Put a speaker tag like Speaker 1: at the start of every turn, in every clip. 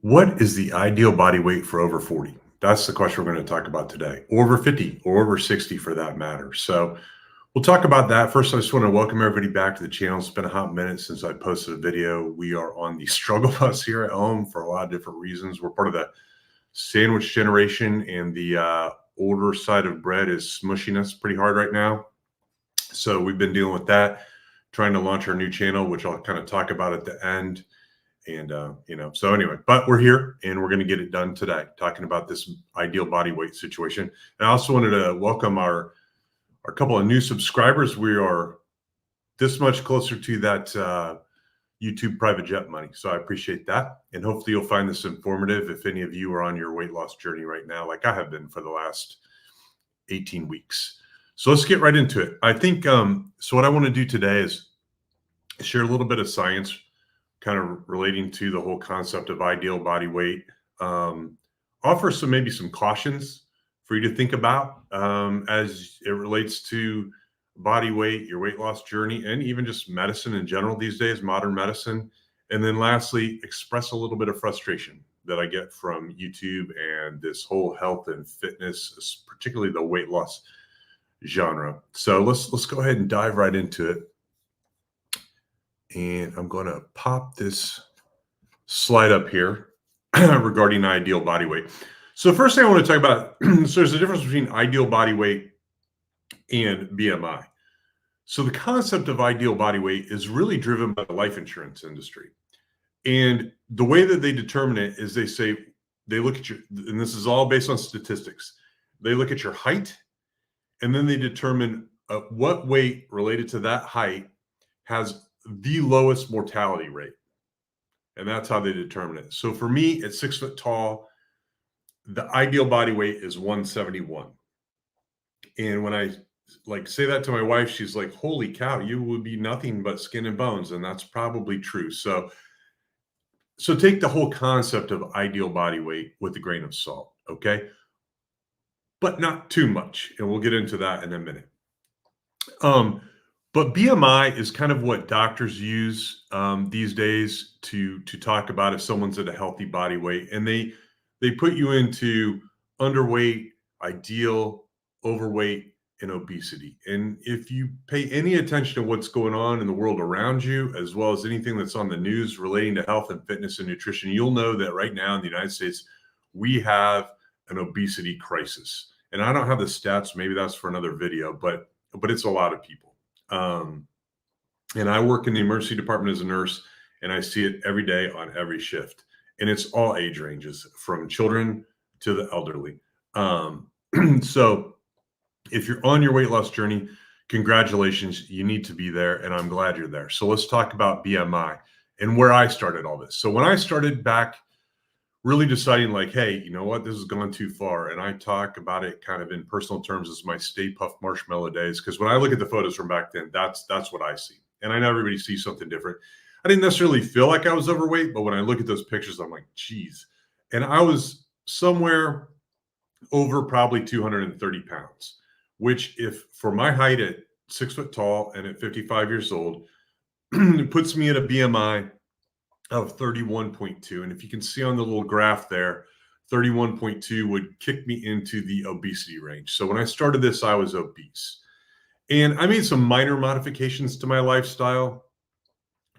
Speaker 1: What is the ideal body weight for over 40? That's the question we're going to talk about today, or over 50, or over 60 for that matter. So we'll talk about that. First, I just want to welcome everybody back to the channel. It's been a hot minute since I posted a video. We are on the struggle bus here at home for a lot of different reasons. We're part of the sandwich generation, and the older side of bread is smushing us pretty hard right now. So we've been dealing with that, trying to launch our new channel, which I'll kind of talk about at the end. And, so anyway, but we're here and we're going to get it done today, talking about this ideal body weight situation. And I also wanted to welcome our couple of new subscribers. We are this much closer to that YouTube private jet money. So I appreciate that. And hopefully you'll find this informative if any of you are on your weight loss journey right now, like I have been for the last 18 weeks. So let's get right into it. I think, so what I want to do today is share a little bit of science kind of relating to the whole concept of ideal body weight, offer maybe some cautions for you to think about as it relates to body weight, your weight loss journey, and even just medicine in general these days, modern medicine. And then lastly, express a little bit of frustration that I get from YouTube and this whole health and fitness, particularly the weight loss genre. So let's go ahead and dive right into it. And I'm going to pop this slide up here regarding ideal body weight. So first thing I want to talk about, so there's a difference between ideal body weight and BMI. So the concept of ideal body weight is really driven by the life insurance industry. And the way that they determine it is they look at and this is all based on statistics. They look at your height, and then they determine what weight related to that height has the lowest mortality rate. And that's how they determine it. So for me, at 6 foot tall, the ideal body weight is 171. And when I say that to my wife, she's like, holy cow, you would be nothing but skin and bones. And that's probably true. So take the whole concept of ideal body weight with a grain of salt, okay? But not too much. And we'll get into that in a minute. But BMI is kind of what doctors use these days to talk about if someone's at a healthy body weight, and they put you into underweight, ideal, overweight, and obesity. And if you pay any attention to what's going on in the world around you, as well as anything that's on the news relating to health and fitness and nutrition, you'll know that right now in the United States, we have an obesity crisis. And I don't have the stats. Maybe that's for another video, but it's a lot of people. And I work in the emergency department as a nurse, and I see it every day on every shift. And it's all age ranges, from children to the elderly. So if you're on your weight loss journey, congratulations, you need to be there, and I'm glad you're there. So let's talk about BMI and where I started all this. So when I started back really deciding like, hey, you know what, this has gone too far. And I talk about it kind of in personal terms as my Stay Puft Marshmallow days. Because when I look at the photos from back then, that's what I see. And I know everybody sees something different. I didn't necessarily feel like I was overweight, but when I look at those pictures, I'm like, geez. And I was somewhere over probably 230 pounds, which if for my height at 6 foot tall and at 55 years old, it puts me at a BMI of 31.2. And if you can see on the little graph there, 31.2 would kick me into the obesity range. So when I started this, I was obese. And I made some minor modifications to my lifestyle.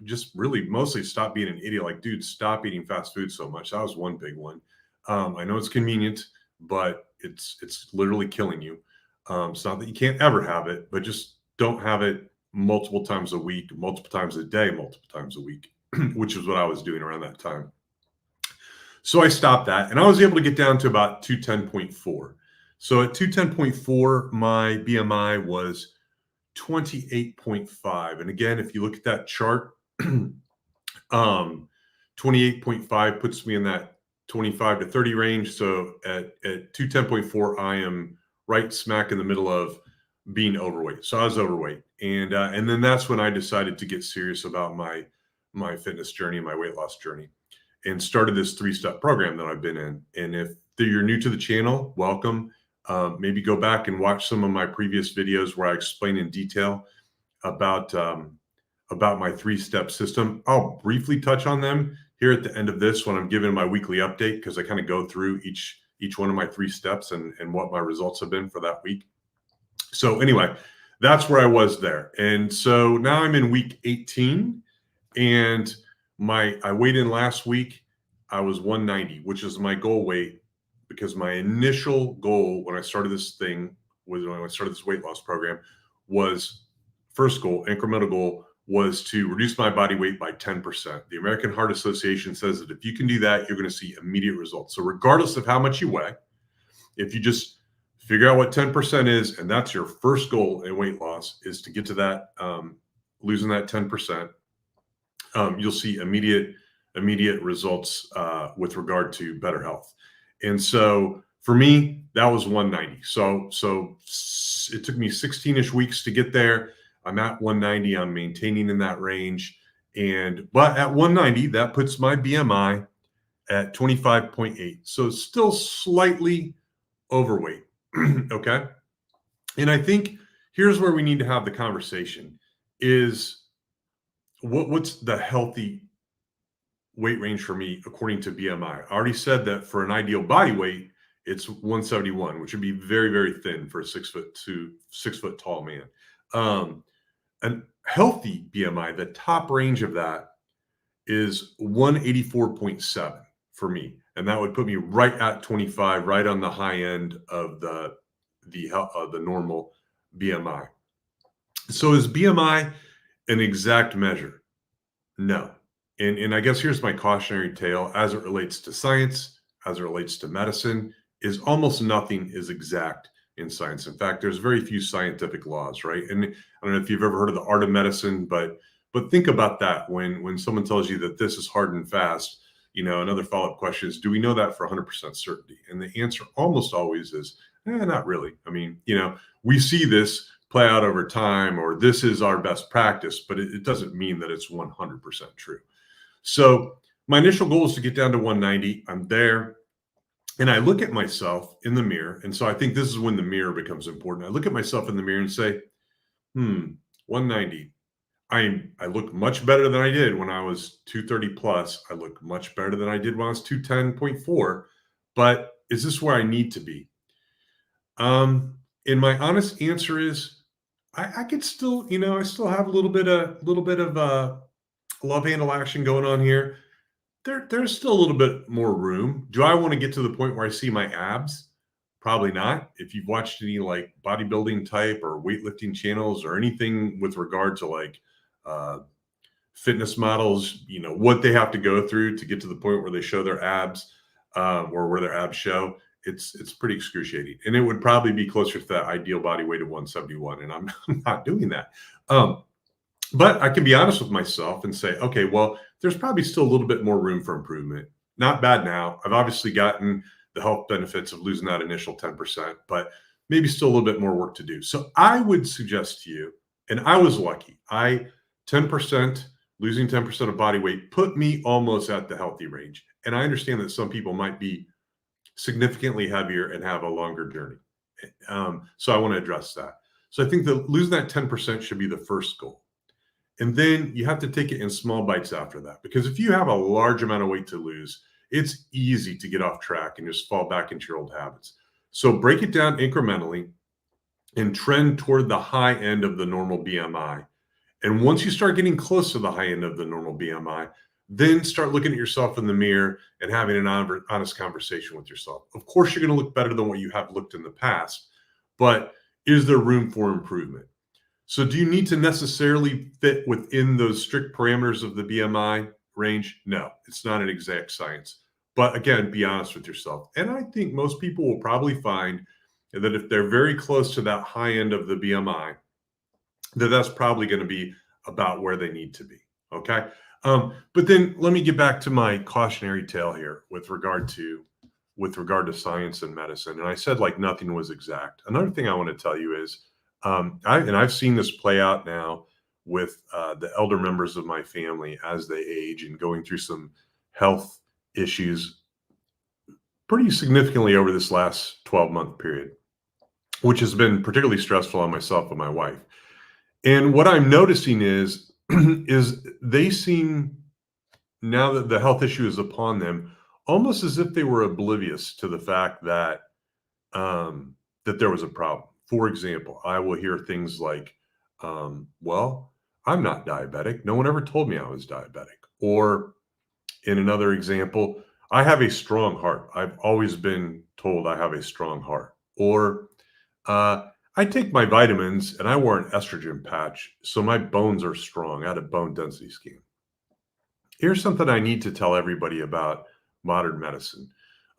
Speaker 1: Just really mostly stop being an idiot. Like, dude, stop eating fast food so much. That was one big one. I know it's convenient, but it's literally killing you. It's not that you can't ever have it, but just don't have it multiple times a week, multiple times a day, multiple times a week. Which is what I was doing around that time. So I stopped that, and I was able to get down to about 210.4. So at 210.4, my BMI was 28.5. And again, if you look at that chart, 28.5 puts me in that 25 to 30 range. So at 210.4, I am right smack in the middle of being overweight. So I was overweight. And then that's when I decided to get serious about my fitness journey, my weight loss journey, and started this 3-step program that I've been in. And if you're new to the channel, welcome. Maybe go back and watch some of my previous videos where I explain in detail about my 3-step system. I'll briefly touch on them here at the end of this when I'm giving my weekly update, because I kind of go through each one of my 3 steps and what my results have been for that week. So anyway, that's where I was there. And so now I'm in week 18, and I weighed in last week. I was 190, which is my goal weight, because my initial goal when I started this thing was when I started this weight loss program was first goal, incremental goal, was to reduce my body weight by 10%. The American Heart Association says that if you can do that, you're going to see immediate results. So regardless of how much you weigh, if you just figure out what 10% is, and that's your first goal in weight loss, is to get to that, losing that 10%, you'll see immediate results with regard to better health. And so for me, that was 190. So it took me 16-ish weeks to get there. I'm at 190. I'm maintaining in that range. But at 190, that puts my BMI at 25.8. So still slightly overweight. Okay. And I think here's where we need to have the conversation is what's the healthy weight range for me according to BMI. I already said that for an ideal body weight, it's 171, which would be very, very thin for a 6 foot tall man. An healthy BMI, the top range of that is 184.7 for me. And that would put me right at 25, right on the high end of the normal BMI. So is BMI an exact measure? No. And I guess here's my cautionary tale as it relates to science, as it relates to medicine, is almost nothing is exact in science. In fact, there's very few scientific laws, right? And I don't know if you've ever heard of the art of medicine, but think about that when someone tells you that this is hard and fast. Another follow-up question is, do we know that for 100% certainty? And the answer almost always is, not really. I mean, we see this play out over time, or this is our best practice, but it doesn't mean that it's 100% true. So my initial goal is to get down to 190. I'm there. And I look at myself in the mirror. And so I think this is when the mirror becomes important. I look at myself in the mirror and say, 190. I look much better than I did when I was 230 plus. I look much better than I did when I was 210.4. But is this where I need to be? And my honest answer is, I could still, I still have a little bit of love handle action going on here. There's still a little bit more room. Do I want to get to the point where I see my abs? Probably not. If you've watched any like bodybuilding type or weightlifting channels or anything with regard to like fitness models, what they have to go through to get to the point where they show their abs or where their abs show, it's pretty excruciating. And it would probably be closer to that ideal body weight of 171. And I'm not doing that. But I can be honest with myself and say, okay, well, there's probably still a little bit more room for improvement. Not bad now. I've obviously gotten the health benefits of losing that initial 10%, but maybe still a little bit more work to do. So I would suggest to you, and I was lucky, 10%, losing 10% of body weight put me almost at the healthy range. And I understand that some people might be significantly heavier and have a longer journey. So I want to address that. So I think that losing that 10% should be the first goal. And then you have to take it in small bites after that, because if you have a large amount of weight to lose, it's easy to get off track and just fall back into your old habits. So break it down incrementally and trend toward the high end of the normal BMI. And once you start getting close to the high end of the normal BMI, then start looking at yourself in the mirror and having an honest conversation with yourself. Of course, you're going to look better than what you have looked in the past, but is there room for improvement? So do you need to necessarily fit within those strict parameters of the BMI range? No, it's not an exact science. But again, be honest with yourself. And I think most people will probably find that if they're very close to that high end of the BMI, that's probably going to be about where they need to be. Okay. But then let me get back to my cautionary tale here with regard to science and medicine. And I said like nothing was exact. Another thing I want to tell you is, I've seen this play out now with the elder members of my family as they age and going through some health issues pretty significantly over this last 12-month period, which has been particularly stressful on myself and my wife. And what I'm noticing is they seem now that the health issue is upon them, almost as if they were oblivious to the fact that that there was a problem. For example, I will hear things like, well, I'm not diabetic. No one ever told me I was diabetic. Or in another example, I have a strong heart. I've always been told I have a strong heart. Or I take my vitamins and I wore an estrogen patch, so my bones are strong. I had a bone density scan. Here's something I need to tell everybody about modern medicine.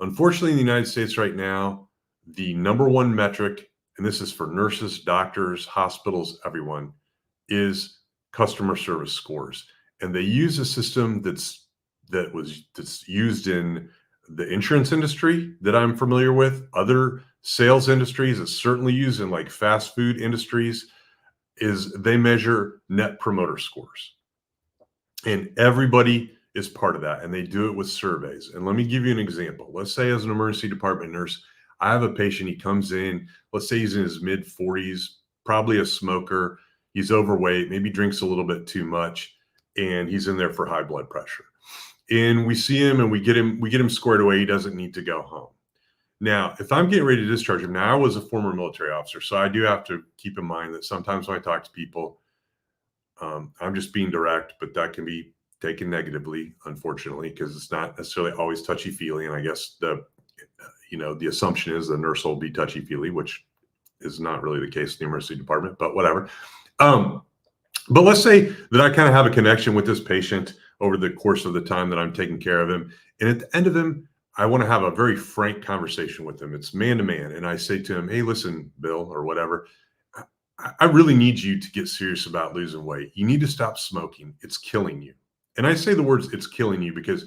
Speaker 1: Unfortunately, in the United States right now, the number one metric, and this is for nurses, doctors, hospitals, everyone, is customer service scores. And they use a system that's used in the insurance industry that I'm familiar with, other sales industries. It's certainly used in like fast food industries. Is they measure net promoter scores, and everybody is part of that, and they do it with surveys. And let me give you an example. Let's say, as an emergency department nurse, I have a patient. He comes in. Let's say he's in his mid 40s, probably a smoker. He's overweight, maybe drinks a little bit too much, and he's in there for high blood pressure. And we see him and we get him squared away. He doesn't need to go home. Now, if I'm getting ready to discharge him, now I was a former military officer, so I do have to keep in mind that sometimes when I talk to people, I'm just being direct, but that can be taken negatively, unfortunately, because it's not necessarily always touchy-feely. And I guess the assumption is the nurse will be touchy-feely, which is not really the case in the emergency department, but whatever. But let's say that I kind of have a connection with this patient over the course of the time that I'm taking care of him. And at the end of him, I want to have a very frank conversation with him. It's man to man. And I say to him, hey, listen, Bill, or whatever, I really need you to get serious about losing weight. You need to stop smoking. It's killing you. And I say the words, it's killing you, because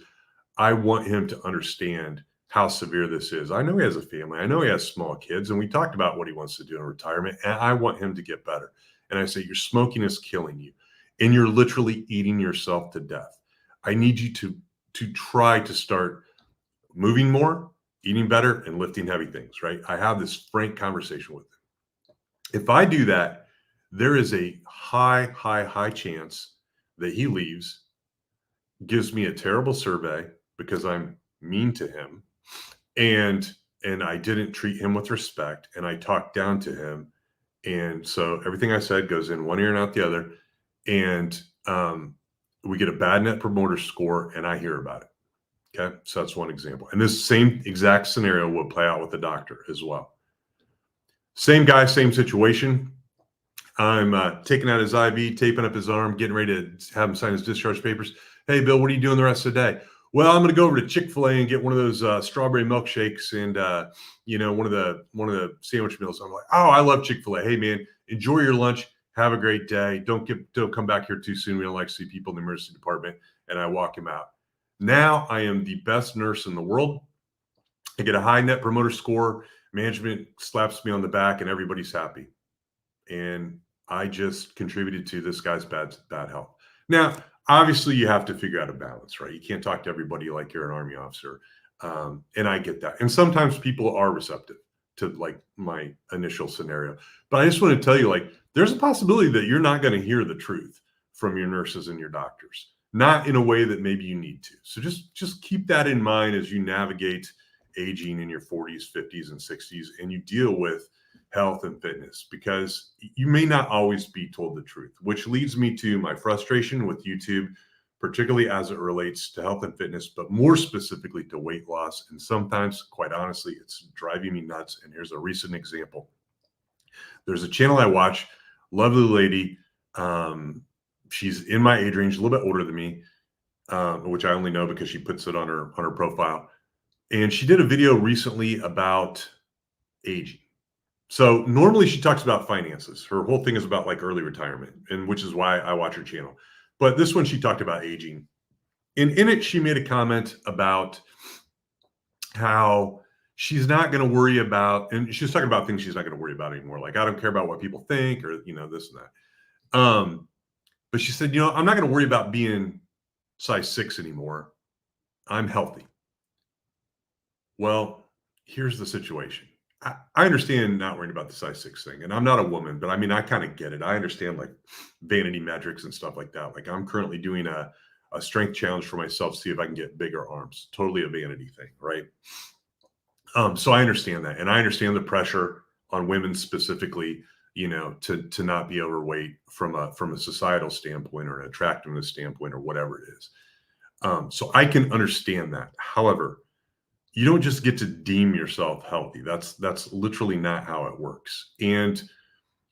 Speaker 1: I want him to understand how severe this is. I know he has a family. I know he has small kids. And we talked about what he wants to do in retirement. And I want him to get better. And I say, your smoking is killing you. And you're literally eating yourself to death. I need you to try to start moving more, eating better, and lifting heavy things, right? I have this frank conversation with him. If I do that, there is a high chance that he leaves, gives me a terrible survey because I'm mean to him, and I didn't treat him with respect, and I talked down to him. And so everything I said goes in one ear and out the other. And we get a bad net promoter score, and I hear about it. Okay. So that's one example. And this same exact scenario will play out with the doctor as well. Same guy, same situation. I'm taking out his IV, taping up his arm, getting ready to have him sign his discharge papers. Hey, Bill, what are you doing the rest of the day? Well, I'm going to go over to Chick-fil-A and get one of those strawberry milkshakes and one of the sandwich meals. I'm like, oh, I love Chick-fil-A. Hey, man, enjoy your lunch. Have a great day. Don't come back here too soon. We don't like to see people in the emergency department. And I walk him out. Now I am the best nurse in the world. I get a high net promoter score. Management slaps me on the back, and everybody's happy. And I just contributed to this guy's bad health. Now, obviously, you have to figure out a balance, right? You can't talk to everybody like you're an Army officer. And I get that. And sometimes people are receptive to like my initial scenario. But I just want to tell you, like, there's a possibility that you're not going to hear the truth from your nurses and your doctors, not in a way that maybe you need to. So just keep that in mind as you navigate aging in your 40s, 50s, and 60s, and you deal with health and fitness, because you may not always be told the truth, which leads me to my frustration with YouTube, particularly as it relates to health and fitness, but more specifically to weight loss. And sometimes, quite honestly, it's driving me nuts. And here's a recent example. There's a channel I watch, lovely lady. She's in my age range, a little bit older than me, which I only know because she puts it on her profile. And she did a video recently about aging. So normally she talks about finances. Her whole thing is about like early retirement, and which is why I watch her channel. But this one, she talked about aging. And in it, she made a comment about how she's not going to worry about, and she was talking about things she's not going to worry about anymore. Like, I don't care about what people think, or, this and that. But she said, I'm not going to worry about being size 6 anymore. I'm healthy. Well, here's the situation. I understand not worrying about the size 6 thing. And I'm not a woman, but I kind of get it. I understand like vanity metrics and stuff like that. Like, I'm currently doing a a strength challenge for myself, see if I can get bigger arms. Totally a vanity thing, right? So I understand that, and I understand the pressure on women specifically, to not be overweight from a societal standpoint or an attractiveness standpoint or whatever it is. So I can understand that. However, you don't just get to deem yourself healthy. That's literally not how it works. And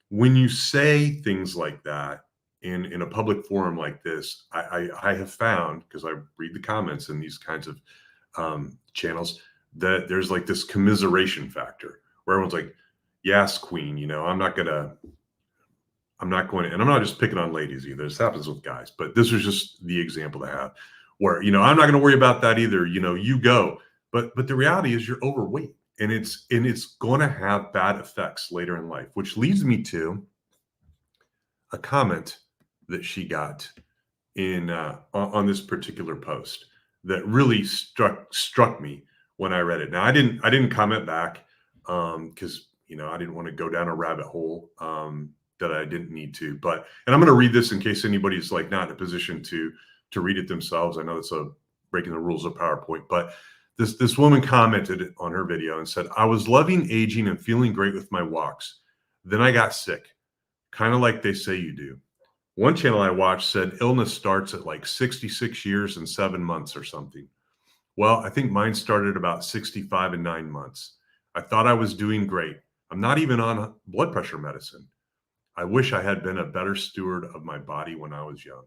Speaker 1: when you say things like that in a public forum like this, I have found, because I read the comments in these kinds of channels, that there's like this commiseration factor where everyone's like, yes, queen, I'm not going to, and I'm not just picking on ladies either. This happens with guys, but this was just the example to have where, I'm not going to worry about that either. You go, but the reality is you're overweight, and it's going to have bad effects later in life, which leads me to a comment that she got in on this particular post that really struck me when I read it. Now I didn't comment back because I didn't want to go down a rabbit hole that I didn't need to. But I'm going to read this in case anybody's like not in a position to read it themselves. I know it's breaking the rules of PowerPoint, but this woman commented on her video and said, "I was loving aging and feeling great with my walks. Then I got sick, kind of like they say you do. One channel I watched said illness starts at like 66 years and 7 months or something. Well, I think mine started about 65 and 9 months. I thought I was doing great. I'm not even on blood pressure medicine. I wish I had been a better steward of my body when I was young."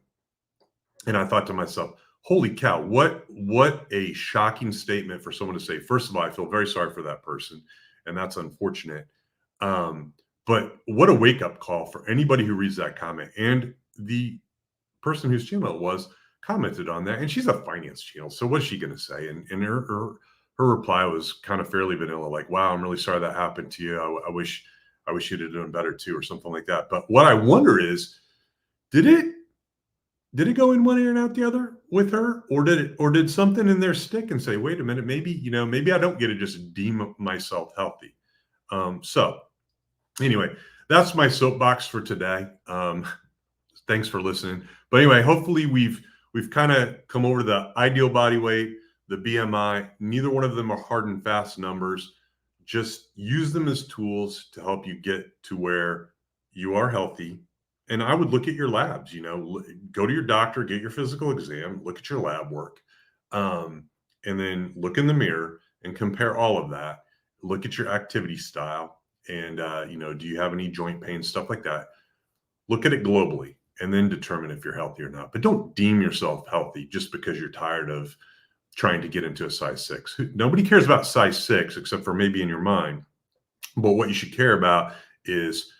Speaker 1: And I thought to myself, holy cow, what a shocking statement for someone to say. First of all, I feel very sorry for that person, and that's unfortunate. But what a wake-up call for anybody who reads that comment. And the person whose channel it was commented on that, and she's a finance channel, so what's she going to say? And her reply was kind of fairly vanilla, like, "Wow, I'm really sorry that happened to you. I wish you'd have done better too," or something like that. But what I wonder is, did it go in one ear and out the other with her, or did something in there stick and say, wait a minute, maybe I don't get to just deem myself healthy. So anyway, that's my soapbox for today. Thanks for listening. But anyway, hopefully we've kind of come over the ideal body weight, the BMI. Neither one of them are hard and fast numbers. Just use them as tools to help you get to where you are healthy. And I would look at your labs, go to your doctor, get your physical exam, look at your lab work, and then look in the mirror and compare all of that. Look at your activity style. And, do you have any joint pain, stuff like that? Look at it globally and then determine if you're healthy or not. But don't deem yourself healthy just because you're tired of trying to get into a size 6. Nobody cares about size 6 except for maybe in your mind. But what you should care about is,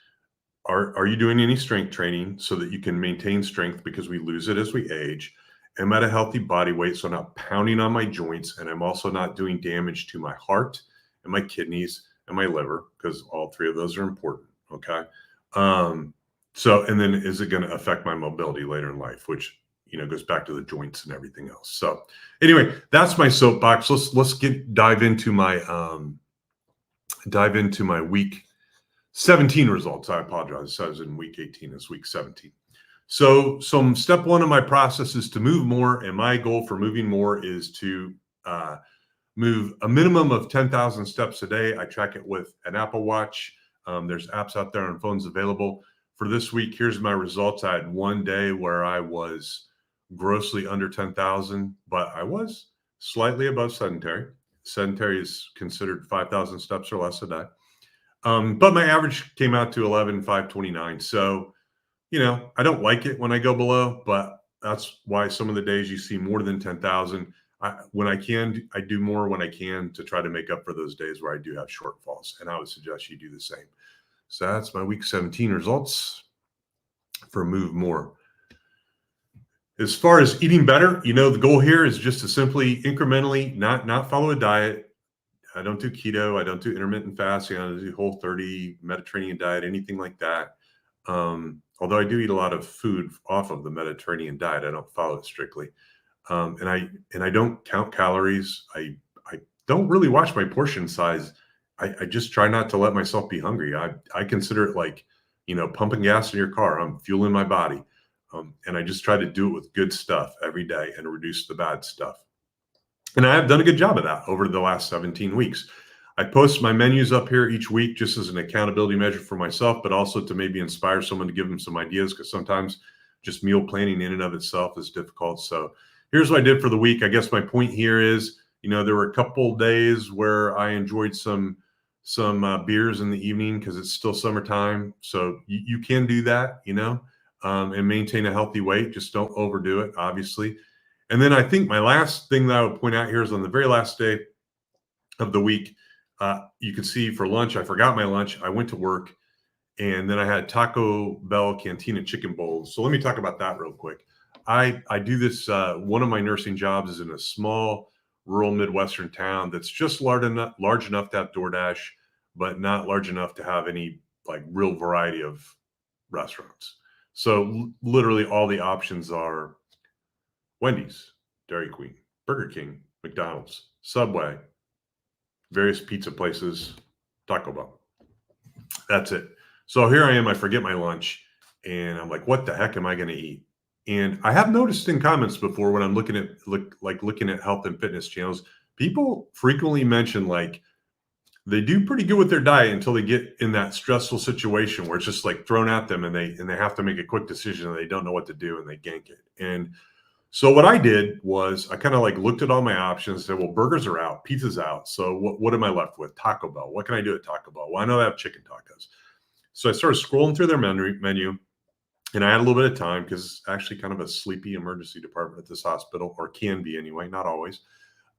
Speaker 1: are you doing any strength training so that you can maintain strength, because we lose it as we age? Am I at a healthy body weight so I'm not pounding on my joints, and I'm also not doing damage to my heart and my kidneys and my liver, because all three of those are important, okay? And then is it going to affect my mobility later in life, which goes back to the joints and everything else. So anyway, that's my soapbox. Let's dive into my week 17 results. I apologize. I was in week 18. It's week 17. So step one of my process is to move more. And my goal for moving more is to move a minimum of 10,000 steps a day. I track it with an Apple Watch. There's apps out there on phones available. For this week, here's my results. I had one day where I was grossly under 10,000, but I was slightly above sedentary. Sedentary is considered 5,000 steps or less a day. But my average came out to 11,529. So, I don't like it when I go below, but that's why some of the days you see more than 10,000. When I can, I do more when I can to try to make up for those days where I do have shortfalls. And I would suggest you do the same. So that's my week 17 results for Move More. As far as eating better, the goal here is just to simply incrementally not follow a diet. I don't do keto. I don't do intermittent fasting. I don't do Whole30, Mediterranean diet, anything like that. Although I do eat a lot of food off of the Mediterranean diet, I don't follow it strictly. And I don't count calories. I don't really watch my portion size. I just try not to let myself be hungry. I consider it like, pumping gas in your car. I'm fueling my body. And I just try to do it with good stuff every day and reduce the bad stuff. And I have done a good job of that over the last 17 weeks. I post my menus up here each week just as an accountability measure for myself, but also to maybe inspire someone to give them some ideas, because sometimes just meal planning in and of itself is difficult. So here's what I did for the week. I guess my point here is, there were a couple days where I enjoyed some beers in the evening because it's still summertime. So you can do that, and maintain a healthy weight. Just don't overdo it, obviously. And then I think my last thing that I would point out here is on the very last day of the week, you can see for lunch, I forgot my lunch. I went to work, and then I had Taco Bell Cantina chicken bowls. So let me talk about that real quick. I do this. One of my nursing jobs is in a small rural Midwestern town that's just large enough to have DoorDash, but not large enough to have any like real variety of restaurants. So literally all the options are Wendy's, Dairy Queen, Burger King, McDonald's, Subway, various pizza places, Taco Bell. That's it. So here I am, I forget my lunch, and I'm like, what the heck am I going to eat? And I have noticed in comments before when I'm looking at health and fitness channels, people frequently mention like they do pretty good with their diet until they get in that stressful situation where it's just like thrown at them and they have to make a quick decision and they don't know what to do and they gank it. And so what I did was I kind of like looked at all my options and said, well, burgers are out, pizza's out. So what am I left with? Taco Bell. What can I do at Taco Bell? Well, I know they have chicken tacos. So I started scrolling through their menu, and I had a little bit of time because it's actually kind of a sleepy emergency department at this hospital, or can be anyway, not always.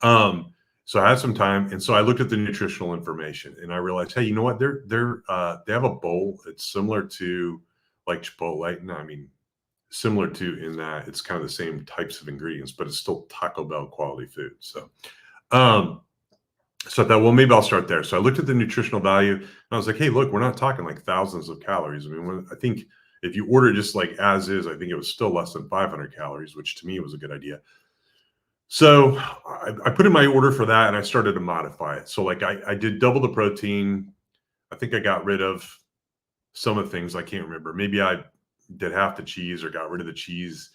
Speaker 1: So I had some time, and so I looked at the nutritional information, and I realized, hey, you know what? They have a bowl. It's similar to like Chipotle. No, I mean similar to in that it's kind of the same types of ingredients, but it's still Taco Bell quality food. So, so I thought, well, maybe I'll start there. So I looked at the nutritional value, and I was like, hey, look, we're not talking like thousands of calories. I mean, I think if you order just like as is, I think it was still less than 500 calories, which to me was a good idea. So I put in my order for that, and I started to modify it. So like I did double the protein. I think I got rid of some of the things I can't remember. Maybe I did half the cheese or got rid of the cheese.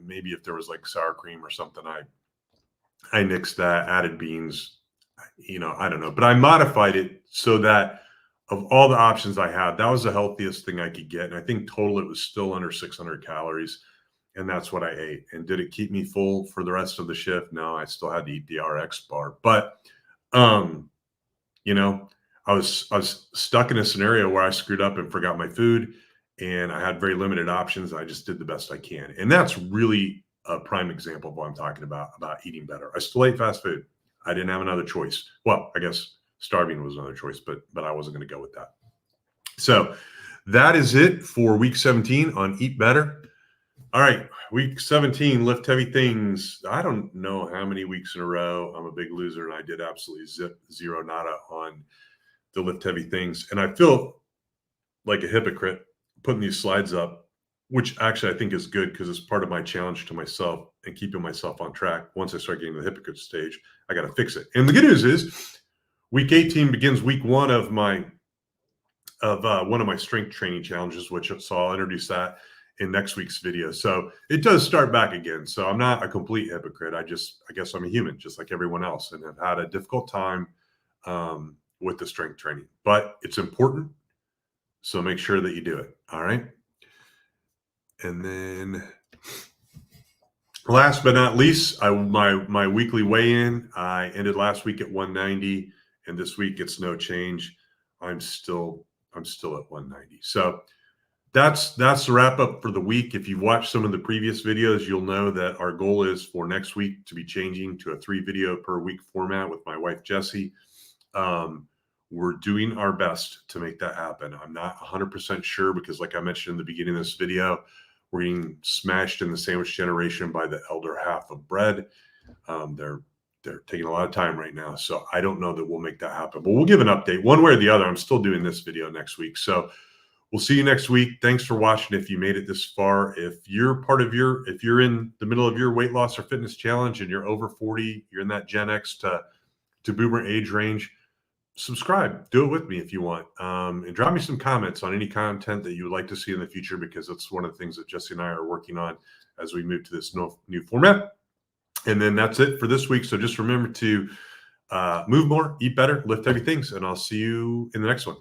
Speaker 1: Maybe if there was like sour cream or something, I nixed that, added beans. I don't know, but I modified it so that of all the options I had, that was the healthiest thing I could get. And I think total it was still under 600 calories. And that's what I ate. And did it keep me full for the rest of the shift? No, I still had to eat the RX bar. But I was stuck in a scenario where I screwed up and forgot my food, and I had very limited options. I just did the best I can. And that's really a prime example of what I'm talking about eating better. I still ate fast food. I didn't have another choice. Well, I guess starving was another choice, but I wasn't going to go with that. So that is it for week 17 on Eat Better. All right, week 17, lift heavy things. I don't know how many weeks in a row I'm a big loser, and I did absolutely zero nada on the lift heavy things. And I feel like a hypocrite putting these slides up, which actually I think is good because it's part of my challenge to myself and keeping myself on track. Once I start getting to the hypocrite stage, I got to fix it. And the good news is week 18 begins week one of one of my strength training challenges, so I'll introduce that in next week's video. So it does start back again. So I'm not a complete hypocrite. I guess I'm a human, just like everyone else, and have had a difficult time with the strength training, but it's important. So make sure that you do it. All right. And then last but not least, my weekly weigh-in, I ended last week at 190, and this week it's no change. I'm still at 190. So that's the wrap up for the week. If you've watched some of the previous videos, you'll know that our goal is for next week to be changing to a 3 video per week format with my wife, Jessie. We're doing our best to make that happen. I'm not 100% sure because like I mentioned in the beginning of this video, we're getting smashed in the sandwich generation by the elder half of bread. They're taking a lot of time right now. So I don't know that we'll make that happen, but we'll give an update one way or the other. I'm still doing this video next week. So we'll see you next week. Thanks for watching. If you made it this far, if you're in the middle of your weight loss or fitness challenge and you're over 40, you're in that Gen X to boomer age range, subscribe. Do it with me if you want. And drop me some comments on any content that you would like to see in the future, because that's one of the things that Jesse and I are working on as we move to this new format. And then that's it for this week. So just remember to move more, eat better, lift heavy things, and I'll see you in the next one.